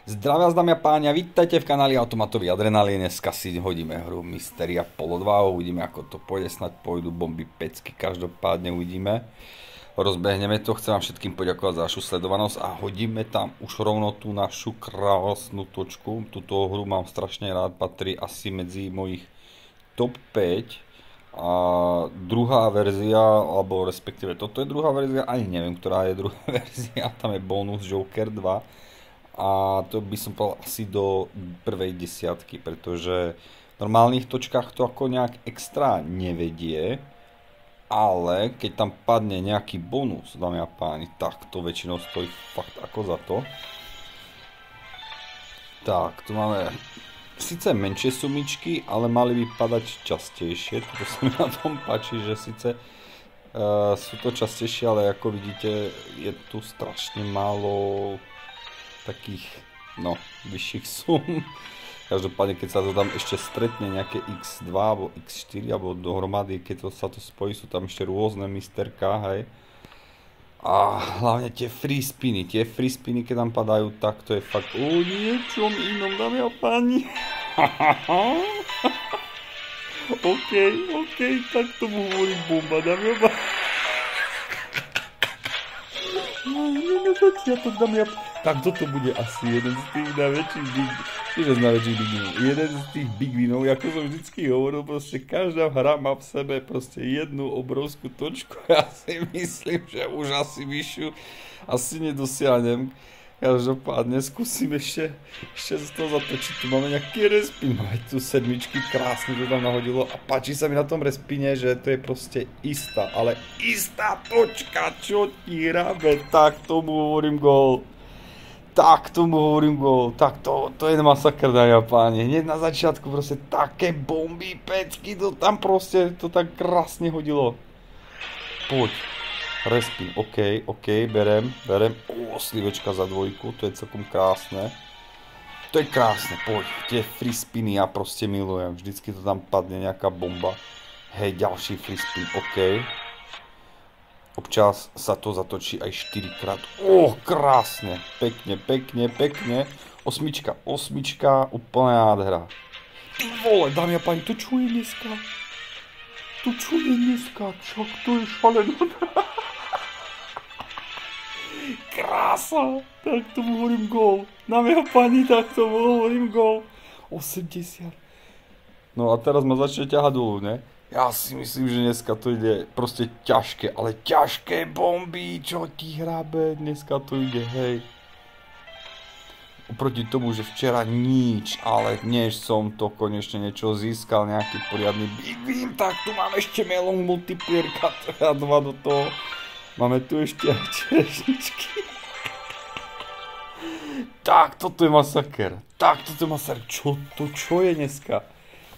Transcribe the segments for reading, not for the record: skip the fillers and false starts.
Zdravia vás, dámy a páni, a vítajte v kanáli Automatový adrenalín. Dneska si hodíme hru Mysteria Polo 2, uvidíme ako to pôjde, snad pôjdu bomby, pecky, každopádne uvidíme. Rozbehneme to, chcem vám všetkým poďakovať za vašu sledovanosť a hodíme tam už rovno tú našu krásnu točku. Túto hru mám strašne rád, patrí asi medzi mojich top 5. A druhá verzia, alebo respektíve toto je druhá verzia, ani neviem, ktorá je druhá verzia, tam je bonus Joker 2. A to by som povedal asi do prvej desiatky, pretože v normálnych točkách to ako nejak extra nevedie, ale keď tam padne nejaký bonus, dámy a páni, tak to väčšinou stojí fakt ako za to. Tak, tu máme síce menšie sumičky, ale mali by padať častejšie, to sa mi na tom páči, že síce sú to častejšie, ale ako vidíte je tu strašne málo takých, no, vyšších sum. Každopádne, keď sa to tam ešte stretne nejaké x2 alebo x4 alebo dohromady, keď sa to spojí, sú tam ešte rôzne misterka, hej. A hlavne tie free spiny, keď tam padajú, tak to je fakt o niečom inom, dámy a páni. OK, tak tomu hovorím bomba, dámy a páni. Tak toto bude asi jeden z tých najväčších jeden z tých big winov, ako som vždycky hovoril, proste každá hra má v sebe proste jednu obrovskú točku. Ja si myslím, že už asi vyššiu asi nedosiahnem. Každopádne skúsim ešte z toho zatočiť. Tu máme nejaký respin, máme tu sedmičky, krásne to tam nahodilo a páči sa mi na tom respine, že to je proste istá, ale istá točka, čo ti hrabe, tak tomu hovorím gól. Tak to je masaker, dámy a páni. Hneď na začiatku proste také bomby, pecky, to tam proste to tak krásne hodilo. Poď. Respin, OK, berem. Slivečka za dvojku, to je celkom krásne. To je krásne, poď. Tie free spiny ja proste milujem. Vždycky to tam padne nejaká bomba. Hej, ďalší free spin, OK. Občas sa to zatočí aj 4 krát. Krásne. Pekne. Osmička, úplne nádhera. Ty vole, dámy a páni, to čo je dneska? Čak, to je šalené. Krása, tak tomu hovorím gól. Dámy a páni, tak tomu hovorím gól. 80. No a teraz ma začne ťahať dolu, ne? Ja si myslím, že dneska to ide proste ťažké, ale ťažké bomby, čo ti hrabe, dneska to ide, hej. Oproti tomu, že včera nič, ale než som to konečne niečo získal, nejaký poriadny big win, tak tu máme ešte melon multiplierka, 2 do toho. Máme tu ešte aj čerešničky. Tak, toto je masaker. Čo je dneska?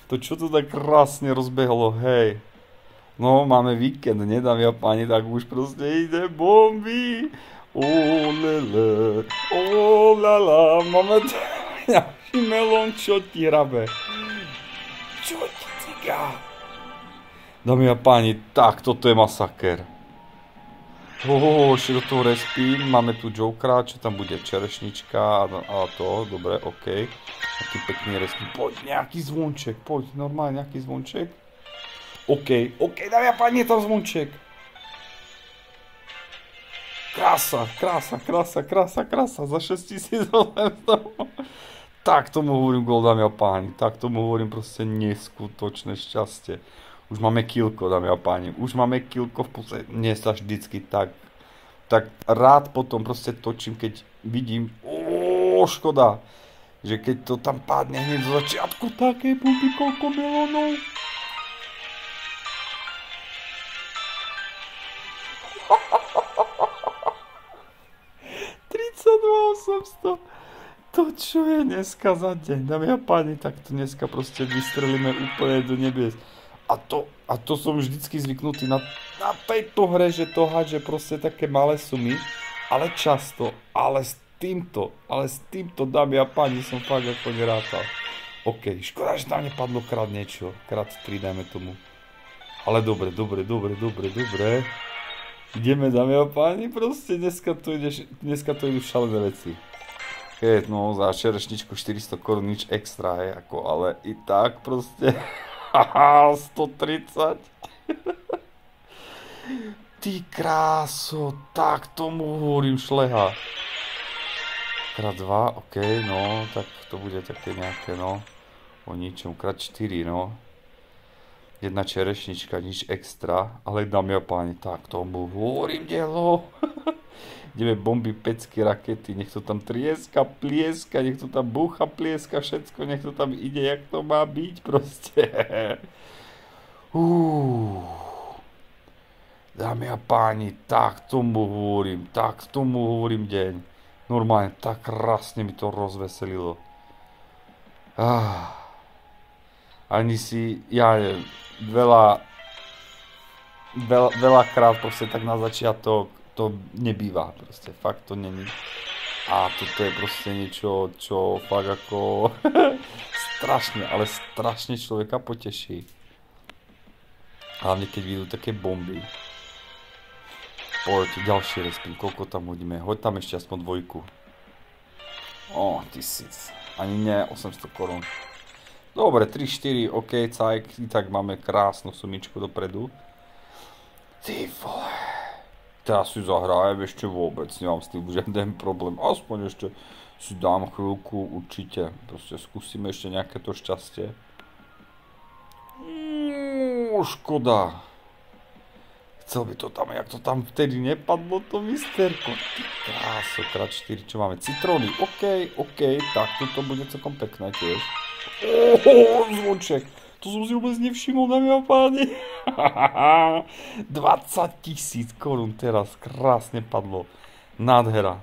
To čo to tak krásne rozbehlo, hej. No, máme víkend, dámy a páni, tak už proste ide bomby. Lala, máme tu nejaký melón, čo ti hrabe. Čo ti ciga? Dámy a páni, tak toto je masaker. Ešte do toho respin, máme tu Jokera, čo tam bude čerešnička a to, dobre, OK. Taký pekný respin, poď nejaký zvonček, normálne nejaký zvonček. OK, dámy a páni, je tam zvonček. Krása, za 6800. Tak tomu hovorím gól, dámy a páni, tak tomu hovorím proste neskutočné šťastie. Už máme killko, dámy a páni, v podstate, mne sa vždycky tak rád potom proste točím, keď vidím, škoda, že keď to tam padne hneď zo začiatku, také bomby, koľko melónov. $32 800. To čo je dneska za deň, dámy a páni, tak to dneska proste vystrelíme úplne do nebies. A to som vždycky zvyknutý na tejto hre, že to hádže proste také malé sumy, ale často, ale s týmto, dámy a páni, som fakt ako nerátal. OK, škoda, že tam nepadlo krát niečo, krát 3 dajme tomu. Ale dobre. Ideme, dámy a páni, proste dneska to idú šalené veci. Keď no za čerešničku 400 korun nič extra, hej, ako, ale i tak proste, haha, 130. Ty kráso, tak tomu hovorím šleha. Krát 2, ok, no, tak to bude také nejaké, no, o ničom, krát 4, no. Jedna čerešnička, nič extra, ale dámy a páni, tak tomu hovorím dielo. Ideme bomby, pecky, rakety, nech to tam trieska, plieska, nech to tam búcha, plieska, všetko, nech to tam ide, jak to má byť proste. Dámy a páni, tak tomu hovorím deň. Normálne, tak krásne mi to rozveselilo. Ani si, ja neviem, veľakrát proste tak na začiatok to nebýva, proste fakt to není. A toto je proste niečo, čo fakt ako strašne, ale strašne človeka poteší. Hlavne keď vidú také bomby. Poďte, ďalší respin, koľko tam hodíme, hoď tam ešte aspoň 2. 1000, ani nie, 800 korun. Dobre, 3-4, ok, cajk, tak máme krásnu sumičku dopredu. Ty vole. Teraz si zahrajem ešte vôbec, nemám s tým žiaden problém, aspoň ešte si dám chvíľku, určite, proste skúsime ešte nejaké to šťastie. Škoda. Chcel by to tam, jak to tam vtedy nepadlo, to misterko. Ty kráso, krát 4, čo máme, citróny, ok, tak toto bude celkom pekné tiež. Zvonček. To som si vôbec nevšimol, dámy a páni. 20 000 korún teraz, krásne padlo. Nádhera.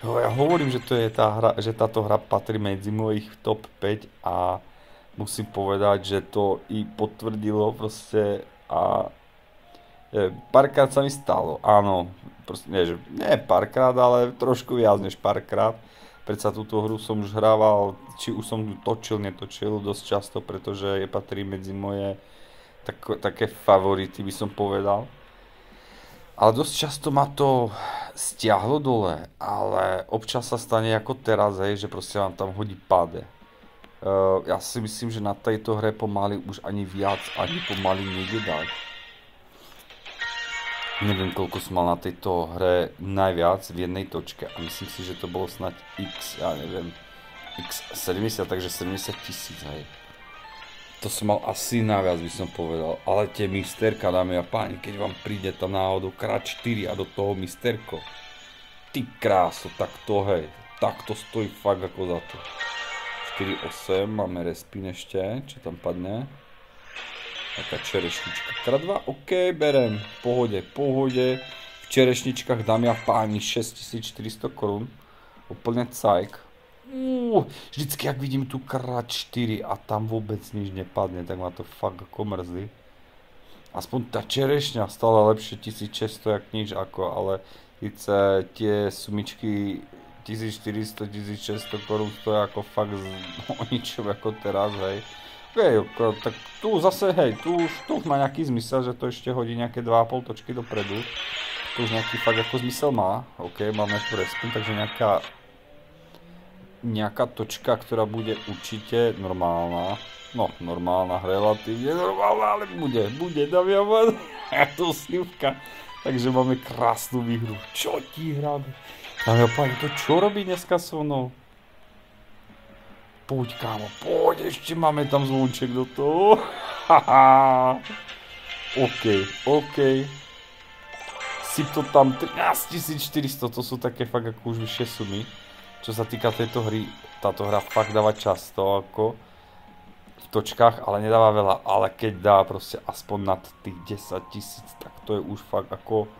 Ja hovorím, že to je tá hra, že táto hra patrí medzi mojich top 5 a musím povedať, že to i potvrdilo proste a párkrát sa mi stalo, áno, proste nie párkrát, ale trošku viac než párkrát. Predsa túto hru som už hrával, či už som ju netočil dosť často, pretože je patrí medzi moje také favority, by som povedal. Ale dosť často ma to stiahlo dole, ale občas sa stane ako teraz, hej, že proste vám tam hodí páde. Ja si myslím, že na tejto hre pomaly už ani viac, ani pomaly nejde dať. Neviem, koľko som mal na tejto hre najviac v jednej točke a myslím si, že to bolo snať x70, takže 70 000, hej. To som mal asi najviac, by som povedal, ale tie misterka, dámy a páni, keď vám príde tam náhodou krát 4 a do toho misterko, ty kráso, tak to hej, tak to stojí fakt ako za to. 4-8, máme respin ešte, čo tam padne. Taká čerešnička. Krát 2, ok, berem. Pohode. V čerešničkách, dámy a páni, 6400 korún. Úplne cajk. Vždycky, ak vidím tu krát 4 a tam vôbec nič nepadne, tak ma to fakt ako mrzí. Aspoň tá čerešňa stále lepšie 1600 jak nič ako, ale tie sumičky 1400-1600 korún stojí ako fakt o ničom ako teraz, hej. Tak tu zase, hej, tu už má nejaký zmysel, že to ešte hodí nejaké 2,5 točky dopredu. Tu už nejaký fakt ako zmysel má. Ok, máme tu respin, takže nejaká točka, ktorá bude určite normálna. No, normálna, relatívne normálna, ale bude, dámy a páni. To slivka. Takže máme krásnu výhru. Čo ti hráme? Dámy a páni, to čo robí dneska so mnou? Poď, kámo, poď, ešte máme tam zvonček do toho. Haha. OK. Si to tam 13 400, to sú také fakt ako už vyššie sumy. Čo sa týka tejto hry, táto hra fakt dáva často ako v točkách, ale nedáva veľa. Ale keď dá proste aspoň nad tých 10 000, tak to je už fakt ako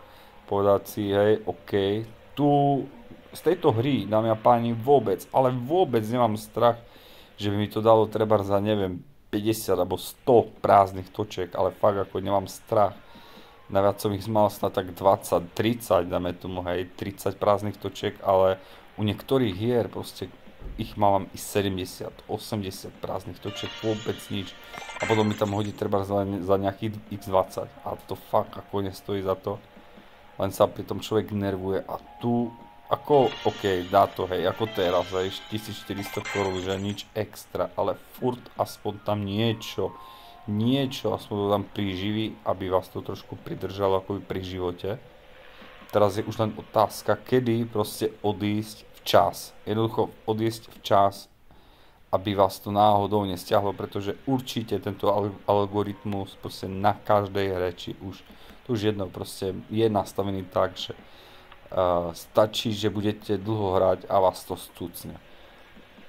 povedať si, hej, OK. Tu z tejto hry, dámy a páni, vôbec nemám strach, že by mi to dalo treba za, neviem, 50 alebo 100 prázdnych točiek, ale fakt ako nemám strach. Najviac som ich mal snad tak 20, 30, dáme tomu, hej, 30 prázdnych točiek, ale u niektorých hier proste ich mám i 70, 80 prázdnych točiek, vôbec nič. A potom mi tam hodí treba za nejakých x20 a to fakt ako nestojí za to. Len sa pri tom človek nervuje a tu ako, ok, dá to, hej, ako teraz, hej, 1400 korún, že nič extra, ale furt aspoň tam niečo, aspoň to tam priživí, aby vás to trošku pridržalo akoby pri živote. Teraz je už len otázka, kedy proste odísť včas. Jednoducho odísť včas, aby vás to náhodou nestiahlo, pretože určite tento algoritmus proste na každej hre, či už, to už jedno, proste je nastavený tak, že stačí, že budete dlho hrať a vás to stúcne.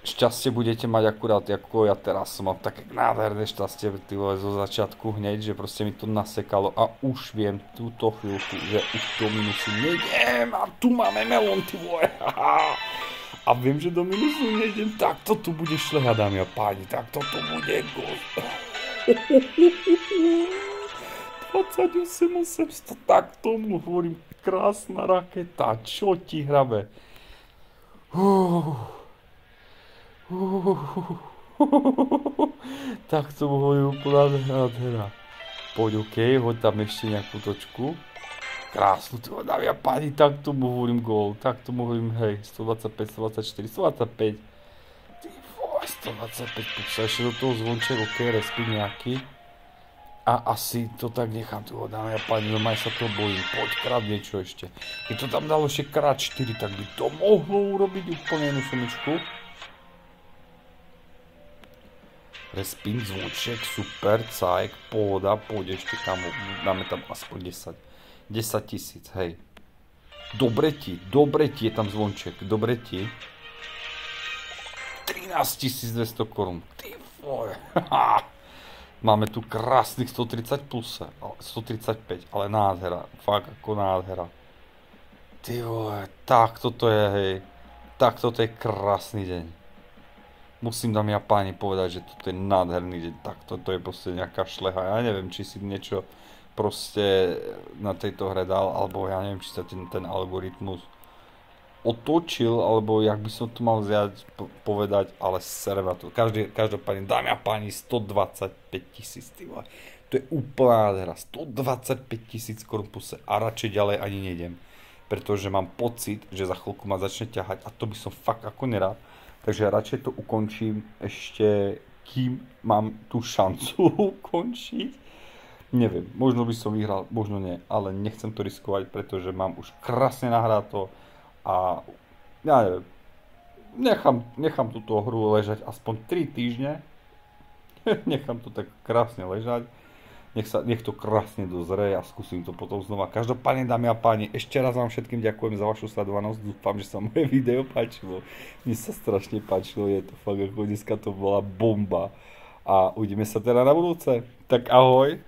Šťastie budete mať akurát, ako ja teraz som mal také nádherné šťastie, ty vole, zo začiatku hneď, že proste mi to nasekalo a už viem túto chvíľku, že už do minusu nejdem a tu máme melón, ty vole, a viem, že do minusu nejdem, tak to tu bude šleha, dámy a páni, tak to tu bude gol. 28 800, tak tomu hovorím, krásna raketa, čo ti hrabe. Tak to hovorím úplná nádhera. Poď, ok, hoď tam ešte nejakú točku. Krásnu, to dámy a páni, tak tomu hovorím gól, tak tomu hovorím, hej, 125, 124, 125. Ty vole, 125, poď sa ešte do toho zvonček, ok, respekt nejaký. A asi to tak nechám, toho dámy a páni, normálne sa to bojím, poď krát niečo ešte. Keď to tam dalo ešte krát 4, tak by to mohlo urobiť úplne jednu sumičku. Respin, zvuček, super, cajk, pohoda, poď ešte tam, dáme tam aspoň 10 000, hej. Dobre ti, je tam zvonček, dobre ti. 13 200 korún, ty vole, máme tu krásnych 130 plus, 135, ale nádhera, fakt ako nádhera. Ty vole, tak toto je, hej, tak toto je krásny deň. Musím, dámy a páni, povedať, že toto je nádherný deň, tak toto je proste nejaká šleha, ja neviem, či si niečo proste na tejto hre dal, alebo ja neviem, či sa ten algoritmus otočil, alebo jak by som to mal vziať, povedať, ale serva to. Každopádne, dámy a páni, 125 000, ty vole. To je úplná hra, 125 000 korún puse a radšej ďalej ani nejdem. Pretože mám pocit, že za chvíľku ma začne ťahať a to by som fakt ako nerád. Takže radšej to ukončím ešte, kým mám tú šancu ukončiť. Neviem, možno by som vyhral, možno nie, ale nechcem to riskovať, pretože mám už krásne nahráto. A ja neviem, nechám túto hru ležať aspoň 3 týždne. Nechám to tak krásne ležať. Nech to krásne dozrie a skúsim to potom znova. Každopádne, dámy a páni, ešte raz vám všetkým ďakujem za vašu sledovanosť. Dúfam, že sa moje video páčilo. Mne sa strašne páčilo, je to fakt ako dneska to bola bomba. A uvidíme sa teda na budúce. Tak ahoj.